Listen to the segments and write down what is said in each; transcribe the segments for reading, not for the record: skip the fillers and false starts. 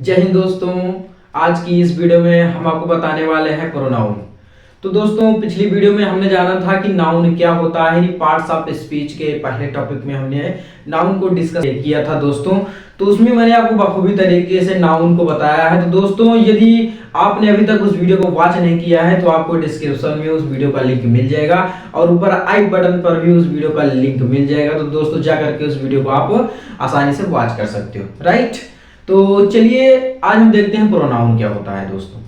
जय हिंद दोस्तों। आज की इस वीडियो में हम आपको बताने वाले हैं प्रोनाउन। तो दोस्तों पिछली वीडियो में हमने जाना था कि नाउन क्या होता है। पार्ट्स ऑफ स्पीच के पहले टॉपिक में हमने नाउन को डिस्कस किया था दोस्तों। तो उसमें मैंने आपको बखूबी तरीके से नाउन को बताया है। तो दोस्तों यदि आपने अभी तक उस वीडियो को वॉच नहीं किया है तो आपको डिस्क्रिप्शन में उस वीडियो का लिंक मिल जाएगा और ऊपर आई बटन पर भी उस वीडियो का लिंक मिल जाएगा। तो दोस्तों जा करके उस वीडियो को आप आसानी से वॉच कर सकते हो, राइट। तो चलिए आज हम देखते हैं प्रोनाउन क्या होता है दोस्तों।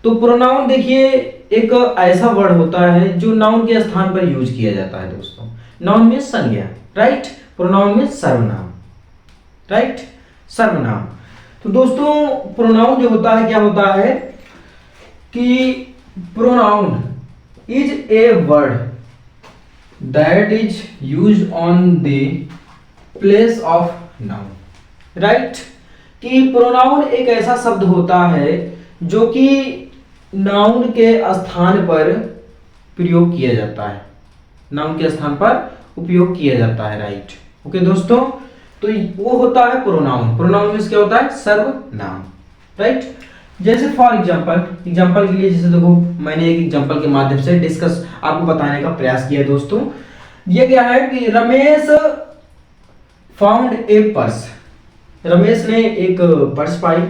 तो प्रोनाउन देखिए एक ऐसा वर्ड होता है जो नाउन के स्थान पर यूज किया जाता है दोस्तों। नाउन में संज्ञा, राइट। प्रोनाउन में सर्वनाम, राइट, सर्वनाम। तो दोस्तों प्रोनाउन जो होता है क्या होता है कि pronoun is a word that is use on the place of noun, right. कि प्रोनाउन एक ऐसा शब्द होता है जो कि नाउन के स्थान पर प्रयोग किया जाता है, नाउन के स्थान पर उपयोग किया जाता है, राइट। ओके दोस्तों, तो वो होता है प्रोनाउन। प्रोनाउन मींस क्या होता है? सर्वनाम, राइट। जैसे फॉर एग्जांपल के लिए जैसे देखो मैंने एक एग्जांपल के माध्यम से डिस्कस आपको बताने का प्रयास किया दोस्तों। ये क्या है कि Ramesh found a purse. Ramesh ने एक purse pi.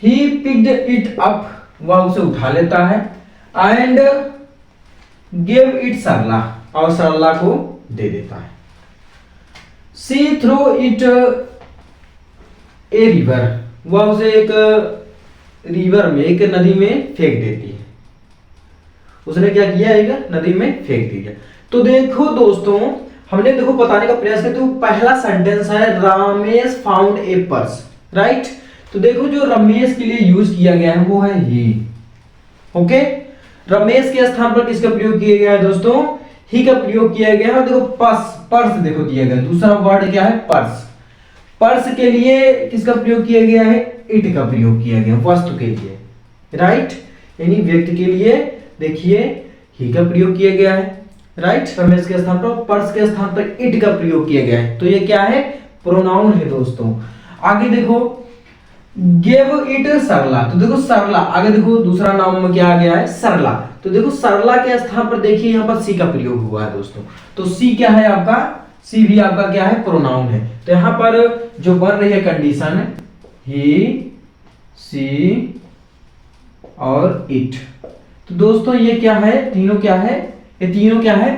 He picked it up, वह उसे उठा लेता है एंड गिव इट सरला, और सरला को दे देता है। सी थ्रो इट ए रिवर, वह उसे एक रिवर में, एक नदी में फेंक देती है। उसने क्या किया? एक नदी में फेंक दिया। तो देखो दोस्तों हमने देखो बताने का प्रयास किया। तो पहला सेंटेंस है Ramesh found a purse, right. तो देखो जो रमेश के लिए यूज किया गया है वो है ही। ओके, रमेश के स्थान पर किसका प्रयोग किया गया है दोस्तों? ही का प्रयोग किया गया है। देखो पर्स देखो दिया गया। दूसरा वर्ड क्या है? पर्स। पर्स के लिए किसका प्रयोग किया गया है? इट का प्रयोग किया गया, वस्तु के लिए, राइट। यानी व्यक्ति के लिए देखिए ही का प्रयोग किया गया है, राइट। रमेश के स्थान पर, पर्स के स्थान पर इट का प्रयोग किया गया है। तो ये क्या है? प्रोनाउन है दोस्तों। आगे देखो गिव इट सरला। तो देखो सरला, आगे देखो दूसरा नाम में क्या आ गया है? सरला। तो देखो सरला के स्थान पर देखिए यहाँ पर सी का प्रयोग हुआ है दोस्तों। तो सी क्या है आपका? सी भी आपका क्या है? प्रोनाउन है। तो यहाँ पर जो बन रही है कंडीशन ही, सी और इट। तो दोस्तों ये क्या है? तीनों क्या है? ये तीनों क्या है?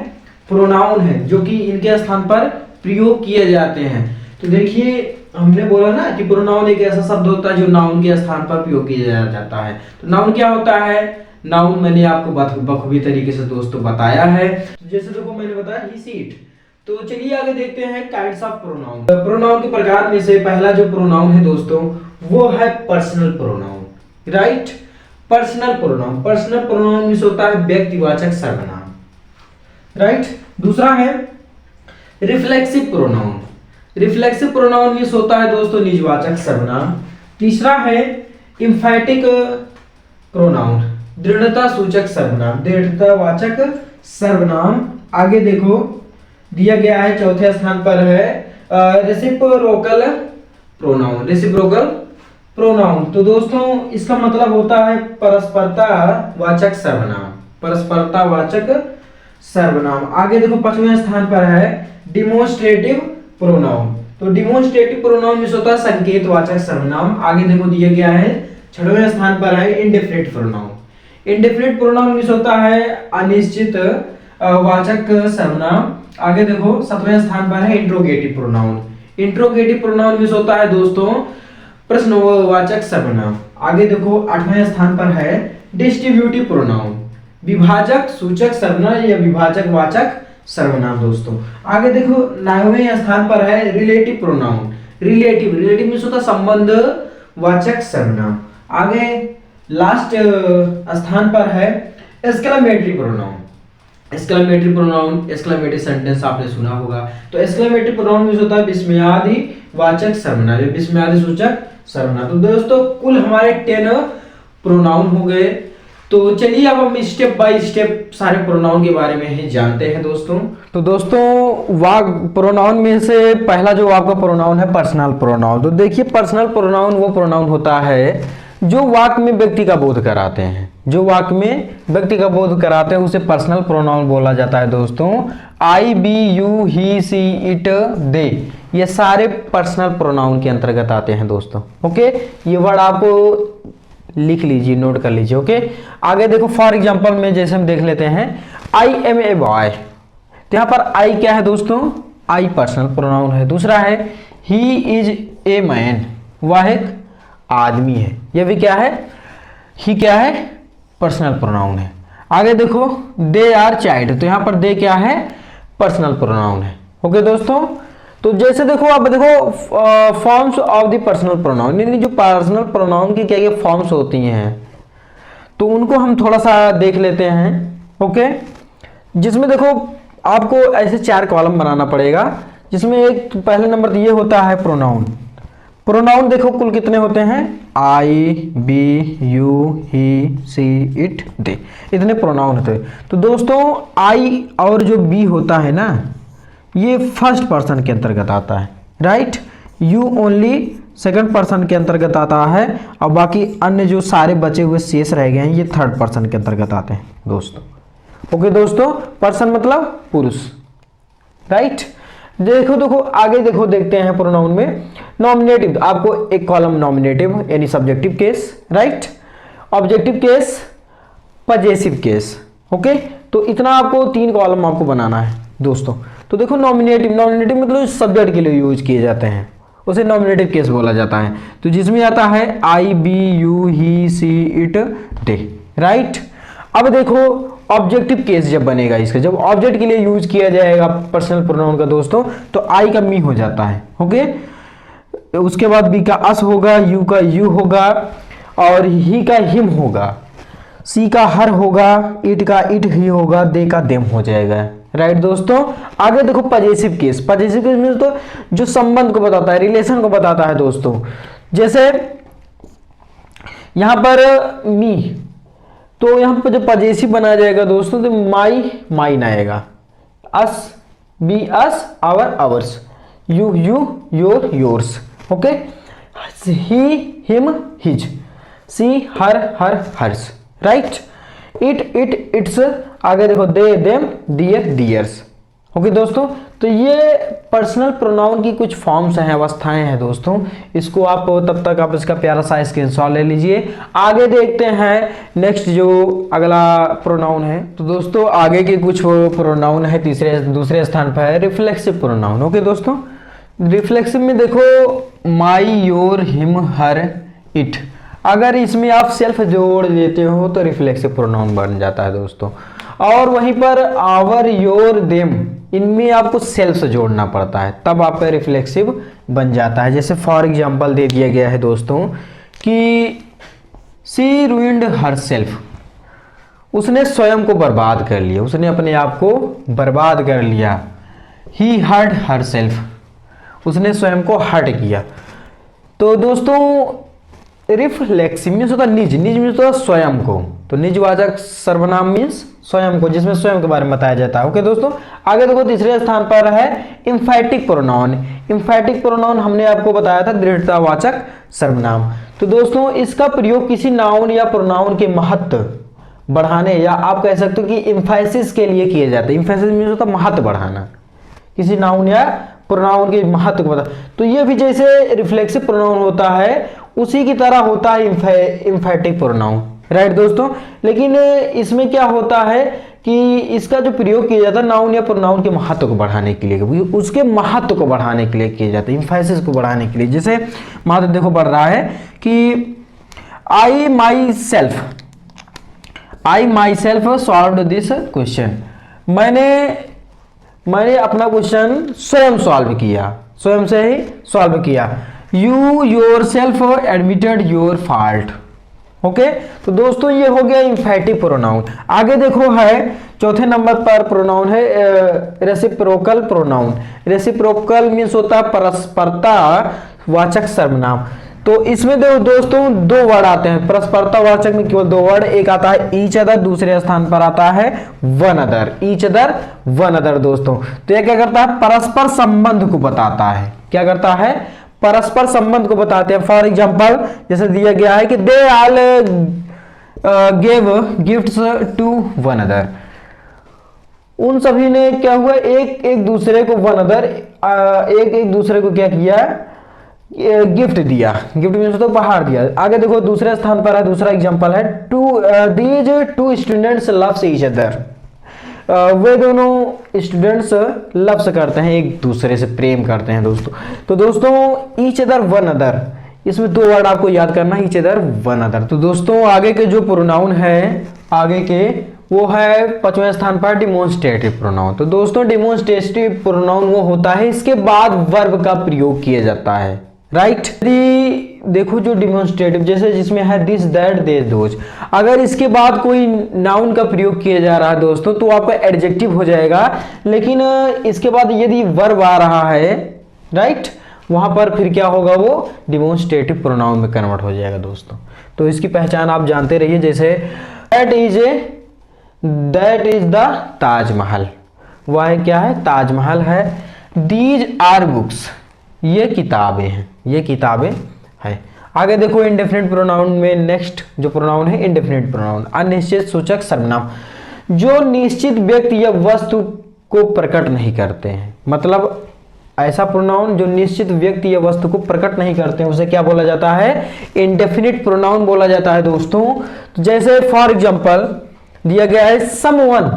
प्रोनाउन है जो कि इनके स्थान पर प्रयोग किए जाते हैं। तो देखिए हमने बोला ना कि प्रोनाउन एक ऐसा शब्द होता है जो नाउन के स्थान पर प्रयोग किया जाता है। तो नाउन क्या होता है? नाउन मैंने आपको बखूबी तरीके से दोस्तों बताया है। तो जैसे देखो मैंने बताया ही, सी, इट। तो चलिए आगे देखते हैं काइंड्स ऑफ प्रोनाउन। प्रोनाउन के प्रकार में से पहला जो प्रोनाउन है दोस्तों वो है personal pronoun, right. Personal pronoun, personal pronoun means होता है व्यक्तिवाचक सर्वनाम, राइट। दूसरा है reflexive pronoun. Reflexive pronoun means होता है दोस्तों निजवाचक सर्वनाम। तीसरा है एम्फैटिक प्रोनाउन, दृढ़ता सूचक सर्वनाम, दृढ़तावाचक सर्वनाम। आगे देखो दिया गया है चौथे स्थान पर है रेसिप्रोकल प्रोनाउन। रेसिप्रोकल प्रोनाउन तो दोस्तों इसका मतलब होता है परस्परतावाचक सर्वनाम, परस्परतावाचक सर्वनाम। आगे देखो पांचवें स्थान पर है डिमोन्स्ट्रेटिव प्रोनाउन। तो डिमोन्स्ट्रेटिव प्रोनाउन मींस होता है संकेतवाचक सर्वनाम। आगे देखो दिया गया है छठवें स्थान पर है indefinite pronoun. Indefinite pronoun means होता है अनिश्चित वाचक सर्वनाम। आगे देखो सातवें स्थान पर है interrogative pronoun. Interrogative pronoun means होता है दोस्तों प्रश्नवाचक सर्वनाम। आगे देखो आठवें स्थान पर है डिस्ट्रीब्यूटिव प्रोनाउन, विभाजक सूचक सर्वनाम या विभाजक वाचक सर्वनाम दोस्तों। आगे देखो 9वें स्थान पर है रिलेटिव प्रोनाउन। रिलेटिव मींस होता है संबंध वाचक सर्वनाम। आगे लास्ट स्थान पर है exclamatory pronoun. Exclamatory pronoun, exclamatory sentence आपने सुना होगा। तो एक्सक्लेमेटरी प्रोनाउन मींस होता है विस्मयादि वाचक सर्वनाम, विस्मयादि सूचक सर्वनाम। तो दोस्तों कुल हमारे 10 प्रोनाउन हो गए। तो चलिए अब हम स्टेप बाय स्टेप सारे प्रोनाउन के बारे में ही जानते हैं दोस्तों। तो दोस्तों वाक प्रोनाउन में से पहला जो आपका प्रोनाउन है पर्सनल प्रोनाउन। तो देखिए पर्सनल प्रोनाउन वो प्रोनाउन होता है जो वाक्य में व्यक्ति का बोध कराते हैं, जो वाक्य में व्यक्ति का बोध कराते हैं उसे पर्सनल प्रोनाउन बोला जाता है दोस्तों। I, we, you, he, she, it, they, ये सारे पर्सनल प्रोनाउन के अंतर्गत आते हैं दोस्तों। ओके, ये वर्ड आप लिख लीजिए, नोट कर लीजिए। ओके, आगे देखो फॉर एग्जांपल में जैसे हम देख लेते हैं आई एम ए बॉय, तो यहाँ पर आई क्या है दोस्तों, आई पर्सनल प्रोनाउन है। दूसरा है ही इज ए मैन, वह एक आदमी है, यह भी क्या है, ही क्या है, पर्सनल प्रोनाउन है। आगे देखो दे आर चाइल्ड, तो यहाँ पर दे क्या है, पर्सनल प्रोनाउन है। ओके दोस्तों, तो जैसे देखो अब देखो forms of the personal pronoun, यानी जो पर्सनल प्रोनाउन की क्या क्या फॉर्म्स होती हैं तो उनको हम थोड़ा सा देख लेते हैं। ओके, जिसमें देखो आपको ऐसे 4 कॉलम बनाना पड़ेगा, जिसमें एक पहले नंबर ये होता है प्रोनाउन। प्रोनाउन देखो कुल कितने होते हैं, I, we, you, he, she, it, they, इतने प्रोनाउन होते हैं। तो दोस्तों आई और जो बी होता है ना, ये फर्स्ट पर्सन के अंतर्गत आता है, right. You only second person के अंतर्गत आता है, और बाकी अन्य जो सारे बचे हुए शेष रह गए हैं ये थर्ड पर्सन के अंतर्गत आते हैं दोस्तों। ओके दोस्तों, पर्सन मतलब पुरुष, राइट। देखो देखो आगे देखो देखते हैं प्रोनाउन में नॉमिनेटिव, आपको एक कॉलम नॉमिनेटिव यानी subjective case, right, objective case, possessive case. Okay, तो इतना आपको 3 कॉलम आपको बनाना है दोस्तों। तो देखो नॉमिनेटिव, नॉमिनेटिव मतलब सब्जेक्ट के लिए यूज किए जाते हैं, उसे नॉमिनेटिव केस बोला जाता है। तो जिसमें आता है I, we, you, he, she, it, they, right. अब देखो ऑब्जेक्टिव केस जब बनेगा इसका, जब ऑब्जेक्ट के लिए यूज किया जाएगा पर्सनल प्रोनाउन का दोस्तों, तो आई का मी हो जाता है। ओके, उसके बाद बी का अस होगा, यू का यू होगा, और ही का हिम होगा, सी का हर होगा, इट का इट ही होगा, दे का देम हो जाएगा, राइट दोस्तों। आगे देखो पजेसिव केस, पजेसिव केस में तो जो संबंध को बताता है, रिलेशन को बताता है दोस्तों। जैसे यहां पर मी, तो यहां पर जब पजेसिव बनाया जाएगा दोस्तों तो माई माइन आएगा, us we us, our ours, you you your yours. Okay, he him his, she her her hers, right. It it its, आगे देखो they them their theirs. Okay दोस्तों, तो ये पर्सनल प्रोनाउन की कुछ फॉर्म्स हैं, अवस्थाएं हैं दोस्तों। इसको आप तब तक आप इसका प्यारा सा स्क्रीनशॉट ले लीजिए। आगे देखते हैं नेक्स्ट जो अगला प्रोनाउन है। तो दोस्तों आगे के कुछ प्रोनाउन है दूसरे स्थान पर है रिफ्लेक्सिव प्रोनाउन। ओके दोस्तों, रिफ्लेक्सिव में देखो माई, योर, हिम, हर, इट, अगर इसमें आप सेल्फ जोड़ लेते हो तो रिफ्लेक्सिव प्रोनाउन बन जाता है दोस्तों। और वहीं पर आवर, योर, देम, इनमें आपको सेल्फ से जोड़ना पड़ता है, तब आपका रिफ्लेक्सिव बन जाता है। जैसे फॉर एग्जांपल दे दिया गया है दोस्तों कि सी रूइंड हर सेल्फ, उसने स्वयं को बर्बाद कर लिया, उसने अपने आप को बर्बाद कर लिया। ही हर्ट हर सेल्फ, उसने स्वयं को हर्ट किया। तो दोस्तों रिफ्लेक्सिव मीन्स होता निज, निज मीन्स होता स्वयं को, तो निजवाचक सर्वनाम मीन्स स्वयं को, जिसमें स्वयं के बारे में बताया जाता है। ओके दोस्तों, आगे देखो तीसरे स्थान पर है इम्फैटिक प्रोनाउन। इम्फैटिक प्रोनाउन हमने आपको बताया था दृढ़तावाचक सर्वनाम। तो दोस्तों इसका प्रयोग किसी नाउन या प्रोनाउन के महत्व बढ़ाने, या आप कह सकते हो कि इम्फेसिस के लिए किया जाता है। इम्फेसिस मीन्स होता महत्व बढ़ाना, किसी नाउन या प्रोनाउन के महत्व को बता। तो ये भी जैसे रिफ्लेक्सिव प्रोनाउन होता है उसी की तरह होता है इम्फैटिक प्रोनाउन, राइट दोस्तों। लेकिन इसमें क्या होता है कि इसका जो प्रयोग किया जाता है नाउन या प्रोनाउन के महत्व को बढ़ाने के लिए, उसके महत्व को बढ़ाने के लिए किया जाता है, इम्फेसिस को बढ़ाने के लिए। जैसे महत्व देखो बढ़ रहा है कि I myself solve this question, मैंने अपना क्वेश्चन स्वयं सॉल्व किया, स्वयं से ही सॉल्व किया। You yourself admitted your fault. Okay, तो दोस्तों ये हो गया इम्फैटिक प्रोनाउन। आगे देखो है चौथे नंबर पर प्रोनाउन है रेसिप्रोकल प्रोनाउन। रेसिप्रोकल मीन्स होता है परस्परता वाचक सर्वनाम। तो इसमें दोस्तों दो वर्ड आते हैं, परस्परतावाचक में केवल दो वर्ड, एक आता है ईच अदर, दूसरे स्थान पर आता है one other, each other one other दोस्तों। तो यह क्या करता है, परस्पर संबंध को बताता है। क्या करता है, परस्पर संबंध को बताते हैं। फॉर एग्जाम्पल जैसे दिया गया है कि they all give gifts to one other, उन सभी ने क्या हुआ, एक दूसरे को वन अदर, एक दूसरे को क्या किया, गिफ्ट दिया। गिफ्ट मीन्स तो उपहार दिया। आगे देखो दूसरे स्थान पर है, दूसरा एग्जांपल है, these two students loves each other, वे दोनों स्टूडेंट्स लव्स करते हैं, एक दूसरे से प्रेम करते हैं दोस्तों। तो दोस्तों ईच अदर वन अदर, इसमें दो वर्ड आपको याद करना, ईच अदर वन अदर। तो दोस्तों आगे के जो प्रोनाउन है, आगे के वो है 5वें स्थान पर डिमोन्स्ट्रेटिव प्रोनाउन। तो दोस्तों डिमोन्स्ट्रेटिव प्रोनाउन वो होता है इसके बाद वर्ब का प्रयोग किया जाता है, राइट। देखो जो डिमोन्स्ट्रेटिव जैसे जिसमें है दिस दैट दे दोज, अगर इसके बाद कोई नाउन का प्रयोग किया जा रहा है दोस्तों तो आपका एडजेक्टिव हो जाएगा, लेकिन इसके बाद यदि वर्ब आ रहा है, राइट, वहां पर फिर क्या होगा, वो डिमोन्स्ट्रेटिव प्रोनाउन में कन्वर्ट हो जाएगा दोस्तों। तो इसकी पहचान आप जानते रहिए, जैसे दैट इज द ताजमहल, वह क्या है, ताजमहल है। दीज आर बुक्स, ये किताबें हैं, ये किताबें हैं। आगे देखो इंडेफिनिट प्रोनाउन में नेक्स्ट जो प्रोनाउन है इंडेफिनिट प्रोनाउन, अनिश्चित सूचक सर्वनाम, जो निश्चित व्यक्ति या वस्तु को प्रकट नहीं करते हैं। मतलब ऐसा प्रोनाउन जो निश्चित व्यक्ति या वस्तु को प्रकट नहीं करते हैं उसे क्या बोला जाता है, इंडेफिनिट प्रोनाउन बोला जाता है दोस्तों। तो जैसे फॉर एग्जांपल दिया गया है समवन,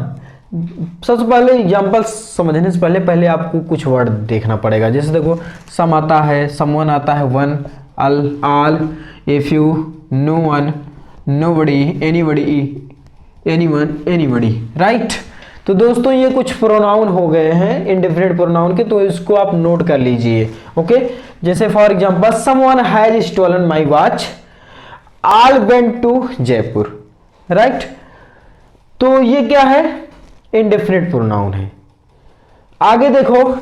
सबसे पहले एग्जांपल समझने से पहले आपको कुछ वर्ड देखना पड़ेगा। जैसे देखो सम आता है, समवन आता है, one, all, a few, no one, nobody, anybody, anyone, anybody, right. तो दोस्तों ये कुछ प्रोनाउन हो गए हैं इंडेफिनिट प्रोनाउन के, तो इसको आप नोट कर लीजिए, ओके। जैसे for example someone has stolen my watch, all went to Jaipur, right. तो ये क्या है, इंडेफिनिट प्रोनाउन है। आगे देखो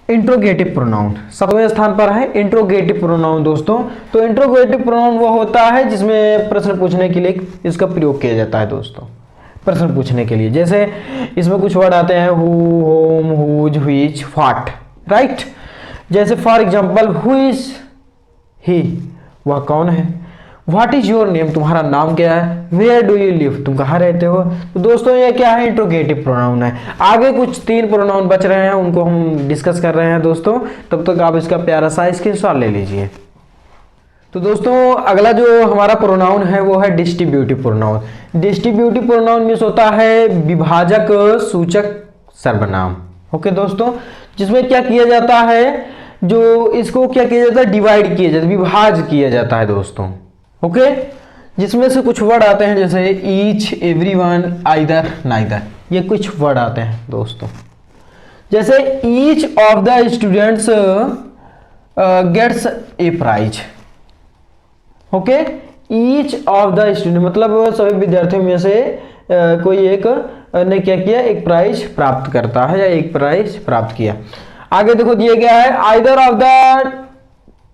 इंट्रोगेटिव प्रोनाउन 7वें स्थान पर है इंट्रोगेटिव प्रोनाउन दोस्तों। तो इंट्रोगेटिव प्रोनाउन वो होता है जिसमें प्रश्न पूछने के लिए इसका प्रयोग किया जाता है दोस्तों, प्रश्न पूछने के लिए। जैसे इसमें कुछ वर्ड आते हैं who, whom, whose, which, what, right. जैसे for example who is he, वह कौन है। व्हाट इज योर नेम, तुम्हारा नाम क्या है। वेयर डू यू लिव, तुम कहाँ रहते हो। तो दोस्तों ये क्या है, इंट्रोगेटिव प्रोनाउन है। आगे कुछ 3 प्रोनाउन बच रहे हैं, उनको हम डिस्कस कर रहे हैं दोस्तों, तब तक आप इसका प्यारा सा स्क्रीनशॉट ले लीजिए। तो दोस्तों अगला जो हमारा प्रोनाउन है वो है distributive pronoun. Distributive pronoun means होता है विभाजक सूचक सर्वनाम, ओके दोस्तों, जिसमें क्या किया जाता है, जो इसको क्या किया जाता है, डिवाइड किया जाता है, विभाज किया जाता है दोस्तों, ओके। जिसमें से कुछ वर्ड आते हैं जैसे ईच, एवरीवन, आइदर, नाइदर, ये कुछ वर्ड आते हैं दोस्तों। जैसे each of the students gets a prize, okay. Each of the student मतलब सभी विद्यार्थियों में से कोई एक ने क्या किया, एक प्राइज प्राप्त करता है या एक प्राइज प्राप्त किया। आगे देखो दिया गया है either of the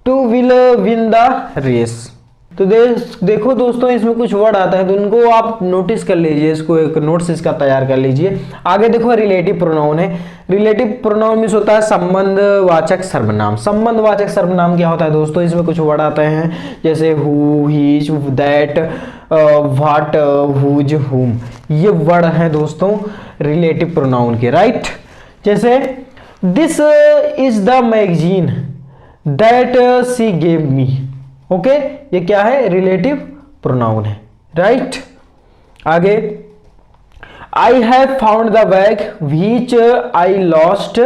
two will win the race. तो देखो दोस्तों इसमें कुछ वर्ड आता है तो इनको आप नोटिस कर लीजिए, इसको एक नोट्स इसका तैयार कर लीजिए। आगे देखो रिलेटिव प्रोनाउन है। रिलेटिव प्रोनाउन मींस होता है संबंधवाचक सर्वनाम। संबंधवाचक सर्वनाम क्या होता है दोस्तों, इसमें कुछ वर्ड आते हैं जैसे who, his, that, what, whose, whom, ये वर्ड हैं दोस्तों रिलेटिव प्रोनाउन के, राइट। जैसे this is the magazine that she gave me, okay, ये क्या है, रिलेटिव प्रोनाउन है, राइट। आगे I have found the bag which I lost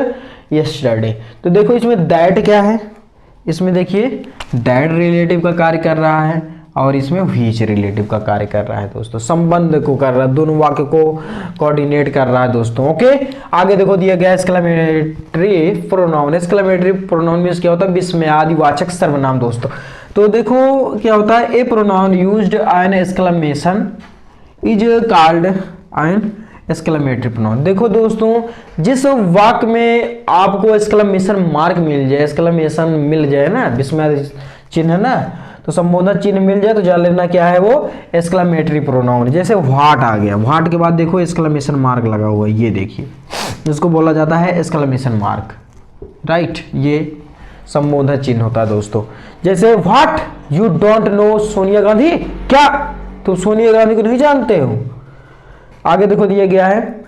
yesterday. तो देखो इसमें दैट क्या है, इसमें देखिए दैट रिलेटिव का कार्य कर रहा है और इसमें व्हिच रिलेटिव का कार्य कर रहा है दोस्तों, संबंध को कर रहा है, दोनों वाक्य को कोऑर्डिनेट कर रहा है दोस्तों, ओके। आगे देखो दिया गया exclamatory pronoun. Exclamatory pronoun means क्या होता है, विस्मयादिवाचक सर्वनाम दोस्तों। तो देखो क्या होता है, a pronoun used an exclamation is called an exclamatory pronoun. देखो दोस्तों जिस वाक्य में आपको एक्सक्लेमेशन मार्क मिल जाए, एक्सक्लेमेशन मिल जाए ना, विस्मय चिन्ह ना, तो संबोधन चिन्ह मिल जाए तो जान लेना क्या है वो एक्सक्लेमेटरी प्रोनाउन। जैसे व्हाट आ गया, व्हाट के बाद देखो एक्सक्लेमेशन मार्क लगा हुआ है, ये देखिए इसको बोला जाता है एक्सक्लेमेशन मार्क, राइट। ये संबोधन चिन्ह होता है दोस्तों। जैसे what you don't know Sonia Gandhi, क्या तुम सोनिया गांधी को नहीं जानते हो। आगे देखो दिया गया है,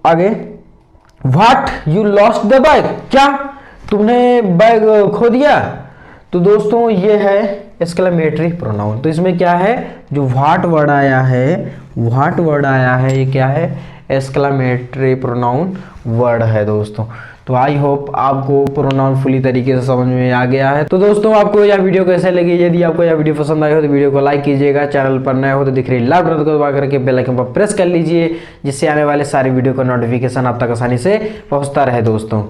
आगे what you lost the bag, क्या तुमने बैग खो दिया। तो दोस्तों ये है एक्सक्लेमेटरी प्रोनाउन। तो इसमें क्या है, जो व्हाट वर्ड आया है, व्हाट वर्ड आया है ये क्या है, एक्सक्लेमेटरी प्रोनाउन वर्ड है दोस्तों। तो आई होप आपको प्रोनाउन फुली तरीके से समझ में आ गया है। तो दोस्तों आपको यह वीडियो कैसे लगी, यदि आपको यह वीडियो पसंद आई हो तो वीडियो को लाइक कीजिएगा, चैनल पर नए हो तो दिख रही लाल बटन को दबा करके बेल आइकन पर प्रेस कर लीजिए, जिससे आने वाले सारे वीडियो का नोटिफिकेशन आप तक आसानी से पहुंचता रहे दोस्तों।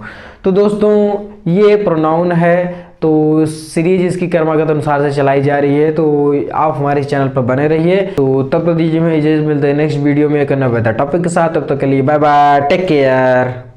तो दोस्तों ये प्रोनाउन है, तो सीरीज इसकी क्रमागत अनुसार से चलाई जा रही है, तो आप हमारे चैनल पर बने रहिए। तो तब तक दीजिए मैं इजाजत, मिलते हैं नेक्स्ट वीडियो में एक नए टॉपिक के साथ। तब तक के लिए बाय बाय, टेक केयर।